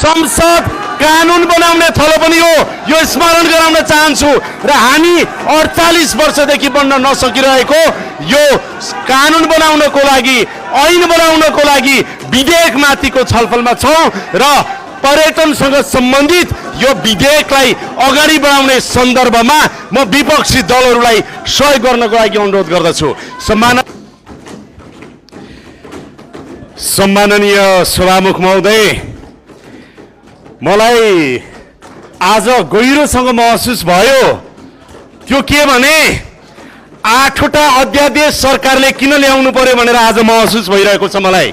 संसद कानुन बनाउने थलो पनि हो, यो स्मरण गराउन चाहन्छु। र हामी 48 वर्षदेखि बन्न नसकिरहेको यो कानुन बनाउनको लागि, ऐन बनाउनको लागि विधेयक माथिको छलफलमा छौं र पर्यटनसँग सम्बन्धित यो विधेयकलाई अगाडि बढाउने सन्दर्भमा म विपक्षी दलहरूलाई सहयोग गर्नको लागि अनुरोध गर्दछु। सम्माननीय सभामुख महोदय, मलाई आज गहिरोसँग महसुस भयो। त्यो के भने 8वटा अध्यादेश सरकारले किन ल्याउनु पर्यो भनेर आज महसुस भइरहेको छ। मलाई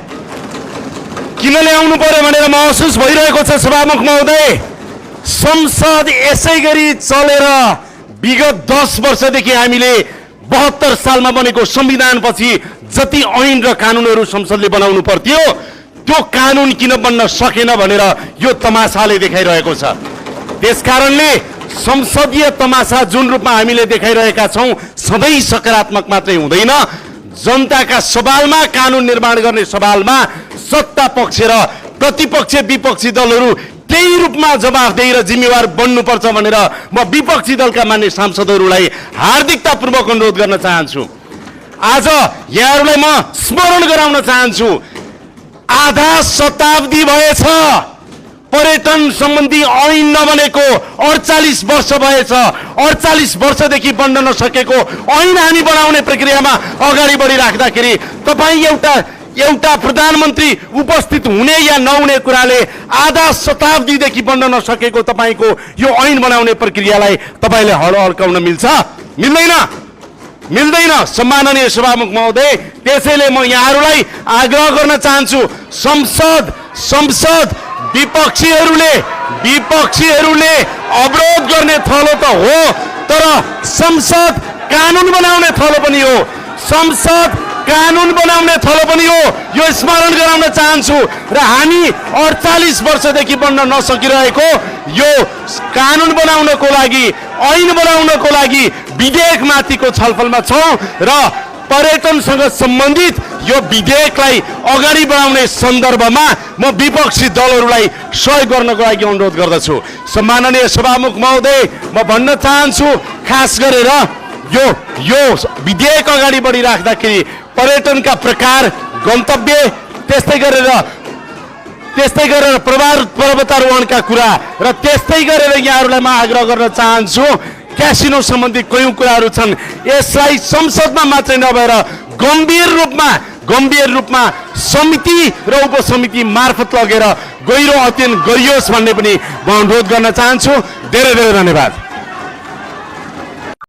किन ल्याउनु पर्यो भनेर महसुस भइरहेको छ सभामुख महोदय। संसद यसै गरी चलेर विगत 10 वर्षदेखि हामीले 72 सालमा बनेको संविधानपछि जति ऐन र कानुनहरू संसदले बनाउनु पर्थ्यो त्यो कानुन किन बन्न सकेन भनेर यो तमासाले देखाइरहेको छ। त्यसकारणले संसदीय तमासा जुन रूपमा हामीले देखाइरहेका छौं सधैँ सकारात्मक मात्रै हुँदैन। जनताका सवालमा, कानुन निर्माण गर्ने सवालमा सत्ता पक्ष र प्रतिपक्ष विपक्षी दलहरू त्यही रूपमा जवाफदेही र जिम्मेवार बन्नुपर्छ भनेर म विपक्षी दलका मान्य सांसदहरूलाई हार्दिकतापूर्वक अनुरोध गर्न चाहन्छु। आज यहाँहरूलाई म स्मरण गराउन चाहन्छु, आधा शताब्दी भएछ पर्यटन सम्बन्धी ऐन नबनेको, 48 वर्ष भएछ। 48 वर्षदेखि बन्न नसकेको ऐन हामी बनाउने प्रक्रियामा अगाडि बढिराख्दाखेरि तपाईँ एउटा प्रधानमन्त्री उपस्थित हुने या नहुने कुराले आधा शताब्दीदेखि बन्न नसकेको तपाईको यो ऐन बनाउने प्रक्रियालाई तपाईले हल्काउन मिल्छ? मिल्दैन। सम्माननीय सभामुख महोदय, त्यसैले म यहाँहरूलाई आग्रह गर्न चाहन्छु, संसद विपक्षीहरूले अवरोध गर्ने थलो त हो, तर संसद कानुन बनाउने थलो पनि हो। संसद कानुन बनाउने थलो पनि हो, यो स्मरण गराउन चाहन्छु। र हामी 48 वर्षदेखि बन्न नसकिरहेको यो कानुन बनाउनको लागि, ऐन बनाउनको लागि विधेयक माथिको छलफलमा छौं र पर्यटनसँग सम्बन्धित यो विधेयकलाई अगाडि बढाउने सन्दर्भमा म विपक्षी दलहरूलाई सहयोग गर्नको लागि अनुरोध गर्दछु। सम्माननीय सभामुख महोदय, म भन्न चाहन्छु, खास गरेर यो विधेयक अगाडि बढिराख्दाखेरि पर्यटनका प्रकार, गन्तव्य, त्यस्तै गरेर पर्वतारोहणका कुरा र त्यस्तै गरेर यहाँहरूलाई म आग्रह गर्न चाहन्छु, क्यासिनो सम्बन्धी कयौं कुराहरू छन्, यसलाई संसदमा मात्रै नभएर गम्भीर रूपमा समिति र उपसमिति मार्फत लगेर गहिरो अध्ययन गरियोस् भन्ने पनि म अनुरोध गर्न चाहन्छु। धेरै धेरै धन्यवाद।